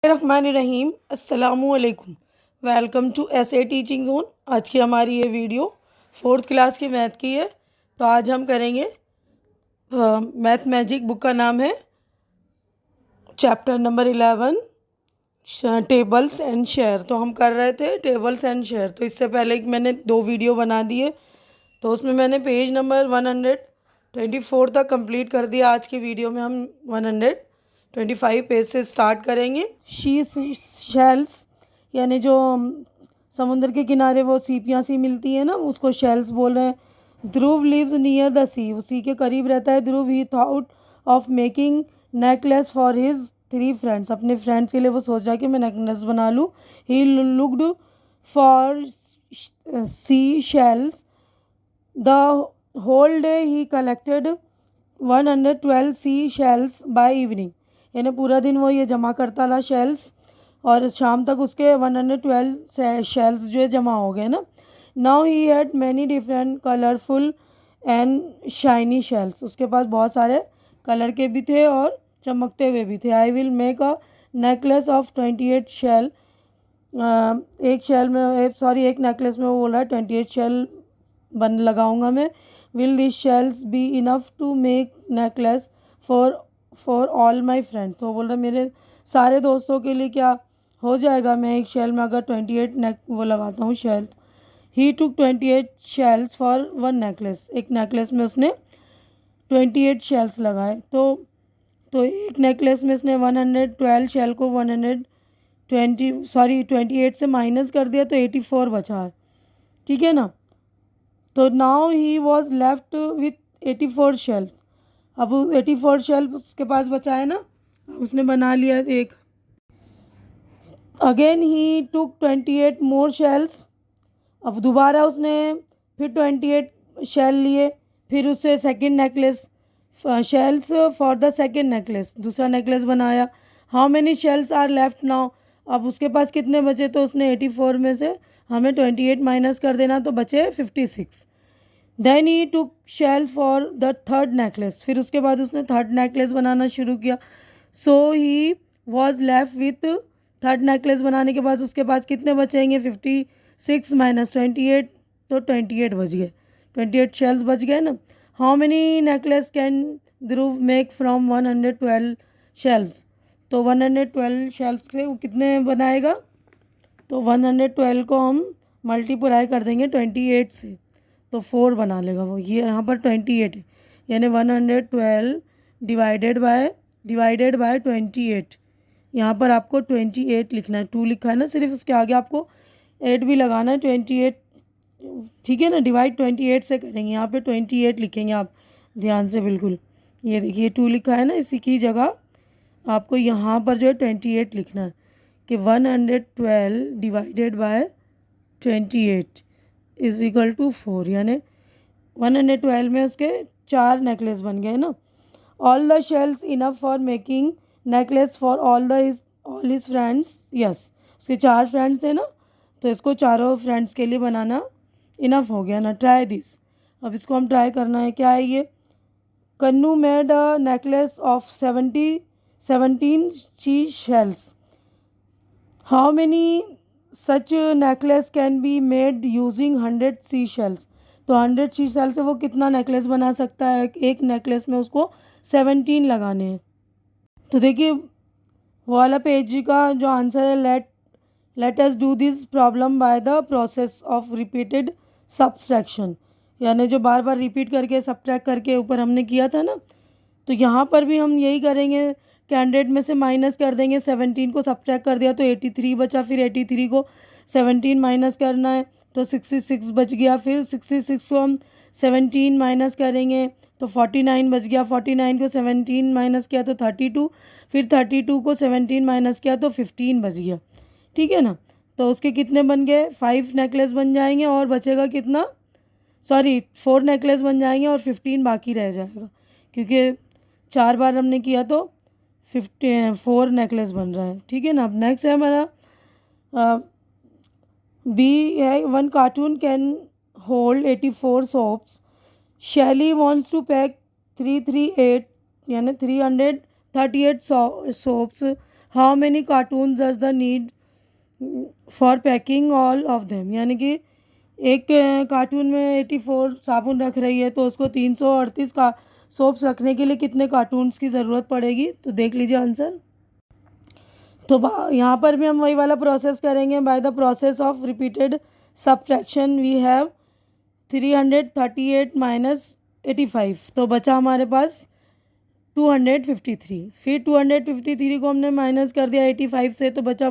रहमानिर्रहीम अस्सलामुअलैकुम। Welcome to ऐसे teaching zone. आज की हमारी ये वीडियो 4th क्लास की मैथ की है। तो आज हम करेंगे मैथ मैजिक। बुक का नाम है chapter number 11 tables and share. तो हम कर रहे थे टेबल्स एंड शेयर। तो इससे पहले मैंने 2 वीडियो बना दिए, तो उसमें मैंने पेज नंबर 124 तक कंप्लीट कर दिया। आज की वीडियो में हम 125 पेज से स्टार्ट करेंगे। शी शेल्स यानी जो समुद्र के किनारे वो सीपियाँ सी मिलती है ना, उसको शेल्स बोल रहे हैं। Dhruv lives near the sea, उसी के करीब रहता है Dhruv. He thought of making necklace for his 3 friends, अपने फ्रेंड्स के लिए वो सोच रहा है कि मैं नेकलेस बना लूँ। He looked for sea shells the whole day. He collected 112 sea shells by evening, यानी पूरा दिन वो ये जमा करता रहा शेल्स, और शाम तक उसके 112 शेल्स जो है जमा हो गए ना। Now he had many different colourful and shiny shells, उसके पास बहुत सारे कलर के भी थे और चमकते हुए भी थे। I will make a necklace of 28 shell. एक शेल में एक नेकलेस में वो बोल रहा है 28 शेल बन लगाऊंगा मैं। Will this shells be enough to make necklace for all my friends, तो बोल रहा मेरे सारे दोस्तों के लिए क्या हो जाएगा मैं एक शेल में अगर 28 वो लगाता हूँ shell. He took 28 shells for 1 necklace, एक नेकलेस में उसने 28 शेल्स लगाए। तो एक नेकलेस में उसने 112 शेल को 28 से माइनस कर दिया तो 84 बचा है, ठीक है ना। तो now he was left with 84 shells. अब 84 शेल्फ उसके पास बचा है ना, उसने बना लिया एक। अगेन ही टुक 28 मोर शेल्स, अब दोबारा उसने फिर 28 शेल लिए। फिर उससे second necklace shells for the second necklace, दूसरा नेकलेस बनाया। How many shells are left now, अब उसके पास कितने बचे, तो उसने 84 में से हमें 28 माइनस कर देना तो बचे 56। Then he took shell for the third necklace, फिर उसके बाद उसने थर्ड नेकलेस बनाना शुरू किया। So he was left with third necklace बनाने के बाद उसके बाद कितने बचेंगे 56 माइनस 28, तो 28 बच गए, 28 शेल्स बच गए ना। How many necklace can Dhruv make from 112 shells, तो 112 शेल्स से वो कितने बनाएगा, तो 112 को हम मल्टीप्लाई कर देंगे 28 से तो 4 बना लेगा वो। ये यहाँ पर 28 है, यानी 112 डिवाइडेड बाय 28। यहाँ पर आपको 28 लिखना है, 2 लिखा है ना सिर्फ, उसके आगे आपको 8 भी लगाना है, 28, ठीक है ना। डिवाइड 28 से करेंगे, यहाँ पे 28 लिखेंगे आप ध्यान से बिल्कुल। ये देखिए 2 लिखा है ना, इसी की जगह आपको यहाँ पर जो है 28 लिखना है कि 112 divided by 28 is equal to 4, यानी 112 में उसके 4 नेकलेस बन गए ना। All the shells enough for making necklace for all his friends, yes, उसके 4 फ्रेंड्स थे ना, तो इसको चारों फ्रेंड्स के लिए बनाना इनफ हो गया ना। ट्राई दिस, अब इसको हम ट्राई करना है। क्या है ये, Kannu made a necklace of 17 sea shells. How many such necklace can be made using 100 sea shells, तो 100 सी शेल से वो कितना नेकलेस बना सकता है, एक नेकलेस में उसको 17 लगाने हैं। तो देखिए वो वाला पेज का जो आंसर है, let us do this problem bye the process of repeated subtraction, यानी जो बार बार रिपीट करके सब्ट्रैक्ट करके ऊपर हमने किया था ना, तो यहाँ पर भी हम यही करेंगे कि 100 में से माइनस कर देंगे, 17 को सब्ट्रैक्ट कर दिया तो 83 बचा, फिर 83 को 17 माइनस करना है तो 66 बच गया, फिर 66 को हम 17 माइनस करेंगे तो 49 बच गया, 49 को 17 माइनस किया तो 32, फिर 32 को 17 माइनस किया तो 15 बच गया, ठीक है ना। तो उसके कितने बन गए, 5 नेकलेस बन जाएंगे और बचेगा कितना, 4 नेकलेस बन जाएंगे और 15 बाकी रह जाएगा, क्योंकि 4 बार हमने किया तो 4 नेकलेस बन रहा है, ठीक है ना। अब नेक्स्ट है हमारा बी है, 1 कार्टून कैन होल्ड 84 सोप्स। शैली वॉन्ट्स टू पैक 338 यानी 338 soaps how many cartoon does the need for packing all of them, यानी कि एक कार्टून में 84 साबुन रख रही है तो उसको 338 का सोप्स रखने के लिए कितने कार्टून्स की ज़रूरत पड़ेगी। तो देख लीजिए आंसर। तो यहाँ पर भी हम वही वाला प्रोसेस करेंगे। By the process of repeated subtraction we have 338 minus 85, तो बचा हमारे पास 253। फिर 253 को हमने माइनस कर दिया 85 से तो बचा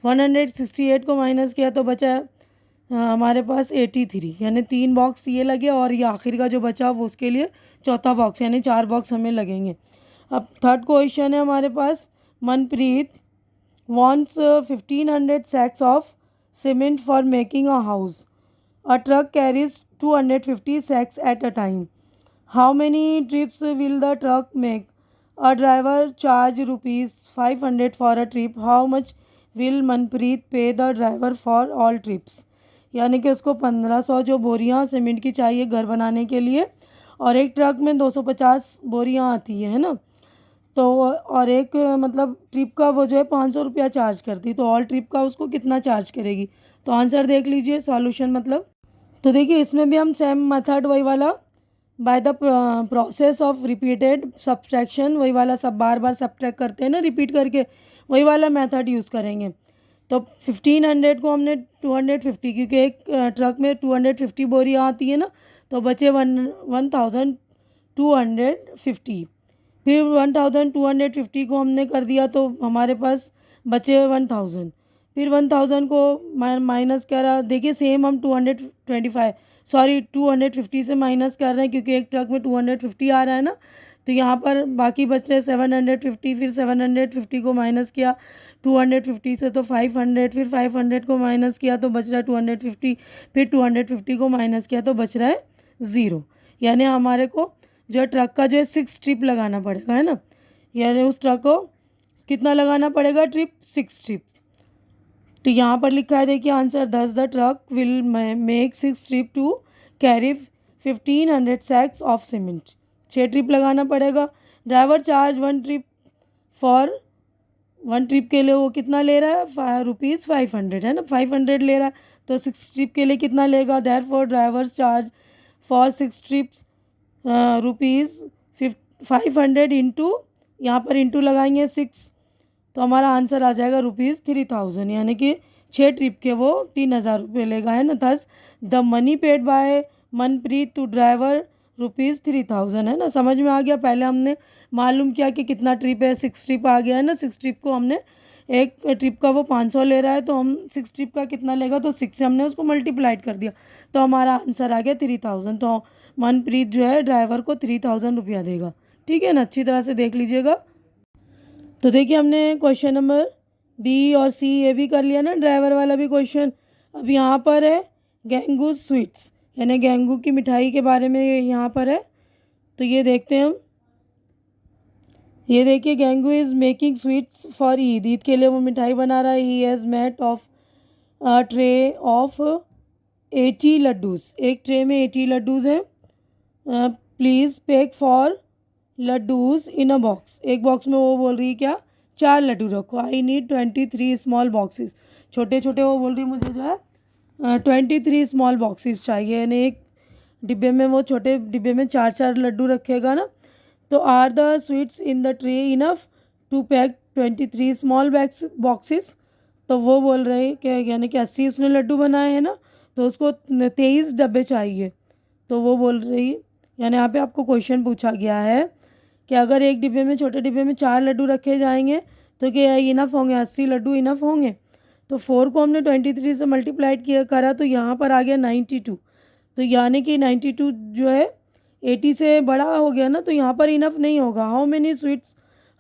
168 को माइनस किया तो बचा हमारे पास 83, यानी 3 बॉक्स ये लगे और ये आखिर का जो बचा वो उसके लिए चौथा बॉक्स, यानी 4 बॉक्स हमें लगेंगे। अब थर्ड क्वेश्चन है हमारे पास, Manpreet wants 1500 sacks of cement for making a house. A truck carries 250 sacks at a time. How many trips will the truck make? A driver charge rupees 500 for a trip. How much will Manpreet pay the driver for all trips? यानी कि उसको 1500 जो बोरियां cement की चाहिए घर बनाने के लिए, और एक ट्रक में 250 बोरियां आती है ना, तो और एक मतलब ट्रिप का वो जो है 500 रुपया चार्ज करती, तो ऑल ट्रिप का उसको कितना चार्ज करेगी। तो आंसर देख लीजिए सॉल्यूशन मतलब। तो देखिए इसमें भी हम सेम मेथड वही वाला bye the process of repeated subtraction, वही वाला सब बार बार सब्ट्रैक्ट करते हैं ना रिपीट करके, वही वाला मेथड यूज़ करेंगे। तो 1500 को हमने 250, क्योंकि एक ट्रक में 250 बोरियाँ आती है ना, तो बचे 1250। फिर 1250 को हमने कर दिया तो हमारे पास बचे 1000। फिर 1000 को माइनस करा, देखिए सेम हम 250 से माइनस कर रहे हैं क्योंकि एक ट्रक में 250 आ रहा है ना, तो यहाँ पर बाकी बच रहे 750। फिर 750 को माइनस किया 250 से तो 500, फिर 500 को माइनस किया तो बच रहा है 250, फिर 250 को माइनस किया तो बच रहा है 0। यानी हमारे को जो ट्रक का जो है 6 ट्रिप लगाना पड़ेगा, है ना, यानी उस ट्रक को कितना लगाना पड़ेगा ट्रिप, 6 ट्रिप। तो यहाँ पर लिखा है देखिए answer, thus the truck will make 6 trip to carry 1500 sacks of cement. 6 trip लगाना पड़ेगा। Driver charge 1 trip for 1 trip के लिए वो कितना ले रहा है, ₹500 है ना, 500 ले रहा है, तो 6 ट्रिप के लिए कितना लेगा। Therefore driver charge for 6 trips rupees 500 into, यहाँ पर इंटू लगाएंगे 6, तो हमारा आंसर आ जाएगा ₹3000, यानी कि 6 ट्रिप के वो 3000 रुपये लेगा, है ना। Thus the money paid by Manpreet to driver ₹3000, है ना। समझ में आ गया। पहले हमने मालूम किया कि कितना ट्रिप है, 6 ट्रिप आ गया है ना। 6 ट्रिप को हमने, एक ट्रिप का वो 500 ले रहा है तो हम 6 ट्रिप का कितना लेगा, तो 6 से हमने उसको मल्टीप्लाइड कर दिया तो हमारा आंसर आ गया 3000। तो मनप्रीत जो है ड्राइवर को 3000 रुपया देगा। ठीक है ना, अच्छी तरह से देख लीजिएगा। तो देखिए हमने क्वेश्चन नंबर बी और सी ये भी कर लिया ना, ड्राइवर वाला भी क्वेश्चन। अब यहाँ पर है गेंगू स्वीट्स, यानी गेंगू की मिठाई के बारे में यहाँ पर है, तो ये देखते हैं हम। ये देखिए Gangu is making sweets for Eid, Eid के लिए वो मिठाई बना रहा है। He has made of tray of 80 laddoos, एक ट्रे में 80 लड्डूज़ हैं। Please pack for laddoos in a box, एक बॉक्स में वो बोल रही है क्या, 4 लड्डू रखो। आई नीड 23 स्मॉल बॉक्सेस, छोटे छोटे वो बोल रही है मुझे जो है 23 स्मॉल बॉक्सेस चाहिए, यानी एक डिब्बे में, वो छोटे डिब्बे में 4 लड्डू रखेगा ना। तो are the sweets in the tray enough to pack 23 small boxes, तो वो बोल रहे हैं कि यानी कि 80 उसने लड्डू बनाए हैं ना, तो उसको 23 डब्बे चाहिए। तो वो बोल रही, यानी यहाँ पे आपको क्वेश्चन पूछा गया है कि अगर एक डिब्बे में, छोटे डिब्बे में 4 लड्डू रखे जाएंगे तो क्या इनफ होंगे, 80 लड्डू इनफ होंगे। तो 4 को हमने 23 से मल्टीप्लाइड किया करा तो यहाँ पर आ गया 92, तो यानी कि 92 जो है 80 से बड़ा हो गया ना, तो यहाँ पर इनफ नहीं होगा।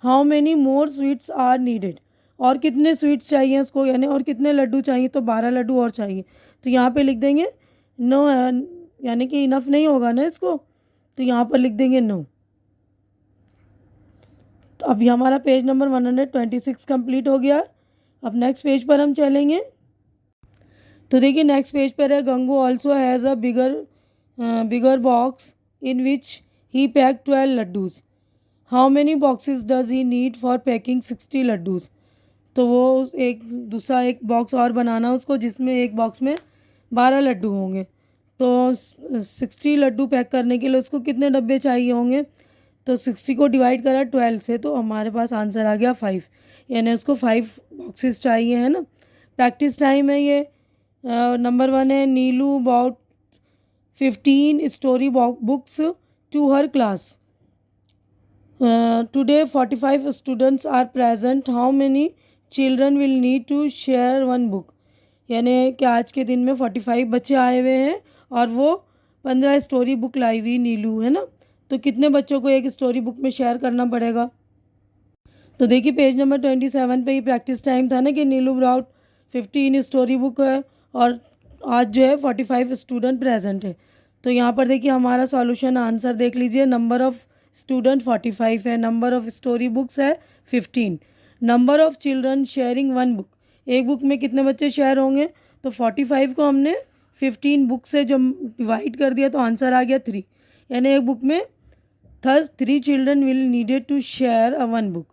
How many more sweets are needed, और कितने स्वीट्स चाहिए उसको, यानी और कितने लड्डू चाहिए, तो 12 लड्डू और चाहिए। तो यहाँ पे लिख देंगे नो, यानी कि इनफ नहीं होगा ना इसको, तो यहाँ पर लिख देंगे नो। तो अभी हमारा पेज नंबर 126 कंप्लीट हो गया। अब नेक्स्ट पेज पर हम चलेंगे। तो देखिए नेक्स्ट पेज पर है, Gangu also has a bigger box in which he pack 12 laddoos. How many boxes does he need for packing 60 laddoos. तो वो एक दूसरा एक बॉक्स और बनाना उसको, जिसमें एक बॉक्स में 12 लड्डू होंगे। तो 60 लड्डू पैक करने के लिए उसको कितने डब्बे चाहिए होंगे। तो 60 को डिवाइड करा 12 से, तो हमारे पास आंसर आ गया 5, यानी उसको 5 बॉक्सेस चाहिए, है ना। प्रैक्टिस टाइम है ये। नंबर 1 है Neelu bought 15 story books to her class. Today 45 students are present, how many children will need to share one book. यानी कि आज के दिन में 45 बच्चे आए हुए हैं और वो 15 स्टोरी बुक लाई हुई नीलू, है ना। तो कितने बच्चों को एक स्टोरी बुक में शेयर करना पड़ेगा। तो देखिए पेज नंबर 27 पे ही प्रैक्टिस टाइम था ना कि नीलू ब्राउट 15 स्टोरी बुक है और आज जो है 45 स्टूडेंट प्रेजेंट है। तो यहाँ पर देखिए हमारा सॉल्यूशन आंसर देख लीजिए। नंबर ऑफ़ स्टूडेंट 45 है, नंबर ऑफ़ स्टोरी बुक्स है 15, number of children sharing one book, एक बुक में कितने बच्चे शेयर होंगे। तो 45 को हमने 15 बुक से जब डिवाइड कर दिया तो आंसर आ गया 3, यानी एक बुक में thus 3 children will needed to share a one book,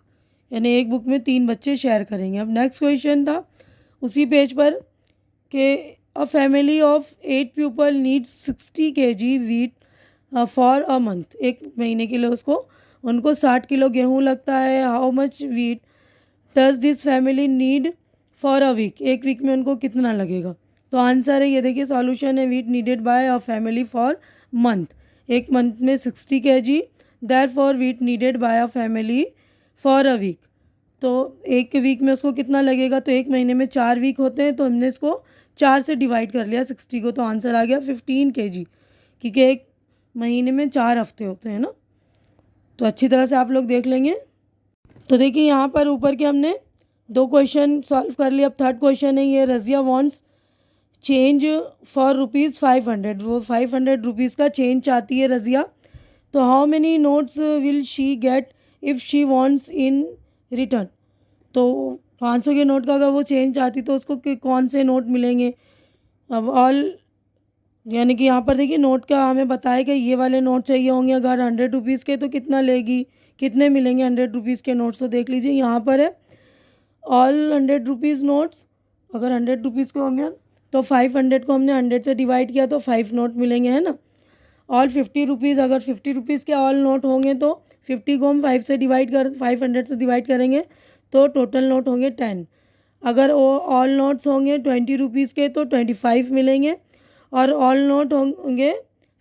यानी एक बुक में 3 बच्चे शेयर करेंगे। अब नेक्स्ट क्वेश्चन था उसी पेज पर कि a family of 8 people needs 60 kg wheat for a month. एक महीने के लिए उनको 60 किलो गेहूँ लगता है। How much wheat does this family need for a week, एक वीक में उनको कितना लगेगा। तो आंसर है ये देखिए, सॉल्यूशन है wheat needed by a family for month, एक मंथ में 60 kg, therefore wheat needed by a family for a week. तो एक वीक में उसको कितना लगेगा, तो एक महीने में 4 वीक होते हैं, तो हमने इसको 4 से डिवाइड कर लिया 60 को, तो आंसर आ गया 15 kg, क्योंकि एक महीने में 4 हफ्ते होते हैं ना। तो अच्छी तरह से आप लोग देख लेंगे। तो देखिए यहाँ पर ऊपर के हमने 2 क्वेश्चन सॉल्व कर लिए। अब थर्ड क्वेश्चन है ये, रज़िया वांट्स चेंज फॉर ₹500, वो 500 रुपीज़ का चेंज चाहती है रज़िया। तो how many notes will she get if she wants in return. तो 500 के नोट का अगर वो चेंज चाहती तो उसको कौन से नोट मिलेंगे। अब ऑल, यानी कि यहाँ पर देखिए नोट का हमें बताया कि ये वाले नोट चाहिए होंगे। अगर 100 रुपीज़ के तो कितना लेगी, कितने मिलेंगे 100 रुपीज़ के नोट्स। तो देख लीजिए यहाँ पर है ऑल 100 रुपीज़ नोट्स, अगर 100 रुपीज़ के होंगे तो 500 को हमने 100 से डिवाइड किया तो 5 नोट मिलेंगे, है ना। ऑल 50 रुपीज़, अगर 50 रुपीज़ के ऑल नोट होंगे तो 50 को हम 500 से डिवाइड करेंगे तो टोटल नोट होंगे 10। अगर वो ऑल नोट्स होंगे 20 रुपीज़ के तो 25 मिलेंगे, और ऑल नोट होंगे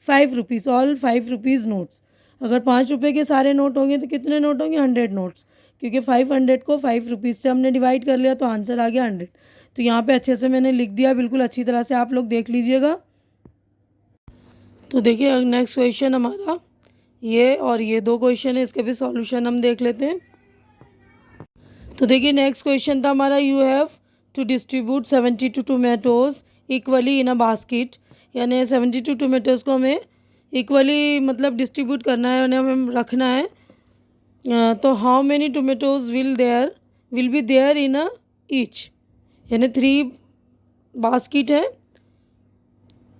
5 रुपीज़, ऑल 5 रुपीज़ नोट्स। अगर 5 रुपये के सारे नोट होंगे तो कितने नोट होंगे 100 नोट्स, क्योंकि 500 को 5 रुपीज़ से हमने डिवाइड कर लिया तो आंसर आ गया 100। तो यहाँ पे अच्छे से मैंने लिख दिया, बिल्कुल अच्छी तरह से आप लोग देख लीजिएगा। तो देखिए नेक्स्ट क्वेश्चन हमारा ये, और ये 2 क्वेश्चन है, इसके भी सॉल्यूशन हम देख लेते हैं। तो देखिए नेक्स्ट क्वेश्चन था हमारा, you have to distribute 72 tomatoes equally in a basket, यानी 72 टोमेटोज़ को हमें इक्वली मतलब डिस्ट्रीब्यूट करना है, उन्हें हमें रखना है। तो how many tomatoes will be there in a each, यानी 3 बास्केट है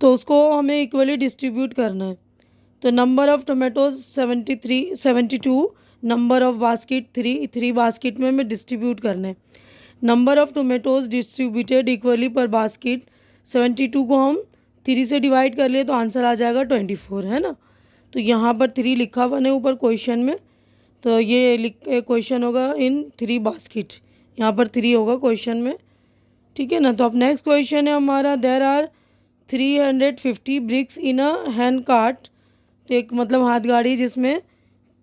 तो उसको हमें इक्वली डिस्ट्रीब्यूट करना है। तो number of tomatoes 72, number of basket 3 basket में हमें डिस्ट्रीब्यूट करना है। Number of tomatoes distributed equally पर बास्केट, 72 को हम 3 से डिवाइड कर लिए तो आंसर आ जाएगा 24, है ना। तो यहाँ पर 3 लिखा हुआ है ऊपर क्वेश्चन में, तो ये क्वेश्चन होगा इन 3 बास्केट, यहाँ पर 3 होगा क्वेश्चन में, ठीक है ना। तो अब नेक्स्ट क्वेश्चन है हमारा, there are 350 bricks in a hand cart. तो एक मतलब हाथ गाड़ी जिसमें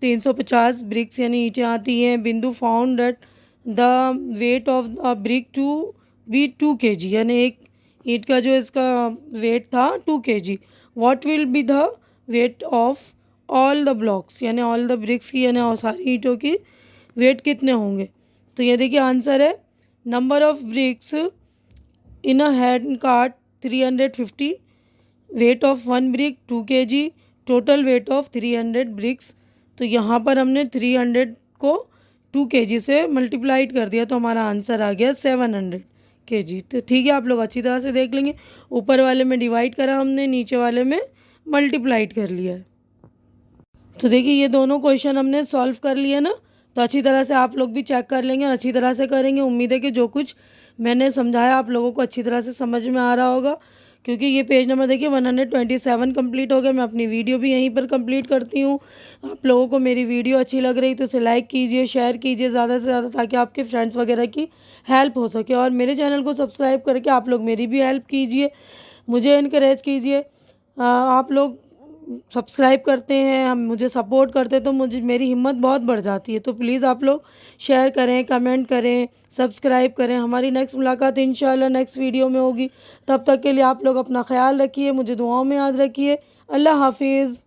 350 ब्रिक्स यानी ईंटें आती हैं। Bindu found that the weight of a brick to be 2 kg, यानी एक ईंट का जो इसका वेट था 2 kg। What will be the weight of all the blocks, यानी ऑल द ब्रिक्स की, यानी सारी ईंटों की वेट कितने होंगे। तो ये देखिए आंसर है, number of bricks in a hand cart 350, weight of 1 brick 2 kg, total weight of 300 bricks. तो यहाँ पर हमने 300 को 2 kg से मल्टीप्लाइड कर दिया तो हमारा आंसर आ गया 700 kg। तो ठीक है, आप लोग अच्छी तरह से देख लेंगे, ऊपर वाले में डिवाइड करा हमने, नीचे वाले में मल्टीप्लाइड कर लिया है। तो देखिए ये दोनों क्वेश्चन हमने सॉल्व कर लिए ना, तो अच्छी तरह से आप लोग भी चेक कर लेंगे और अच्छी तरह से करेंगे। उम्मीद है कि जो कुछ मैंने समझाया आप लोगों को अच्छी तरह से समझ में आ रहा होगा, क्योंकि ये पेज नंबर देखिए 127 कंप्लीट हो गया। मैं अपनी वीडियो भी यहीं पर कंप्लीट करती हूँ। आप लोगों को मेरी वीडियो अच्छी लग रही तो इसे लाइक कीजिए, शेयर कीजिए ज़्यादा से ज़्यादा, ताकि आपके फ्रेंड्स वगैरह की हेल्प हो सके। और मेरे चैनल को सब्सक्राइब करके आप लोग मेरी भी हेल्प कीजिए, मुझे इनकरेज कीजिए। आप लोग सब्सक्राइब करते हैं, हम मुझे सपोर्ट करते हैं, तो मुझे मेरी हिम्मत बहुत बढ़ जाती है। तो प्लीज़ आप लोग शेयर करें, कमेंट करें, सब्सक्राइब करें। हमारी नेक्स्ट मुलाकात इंशाल्लाह नेक्स्ट वीडियो में होगी। तब तक के लिए आप लोग अपना ख्याल रखिए, मुझे दुआओं में याद रखिए। अल्लाह हाफिज़।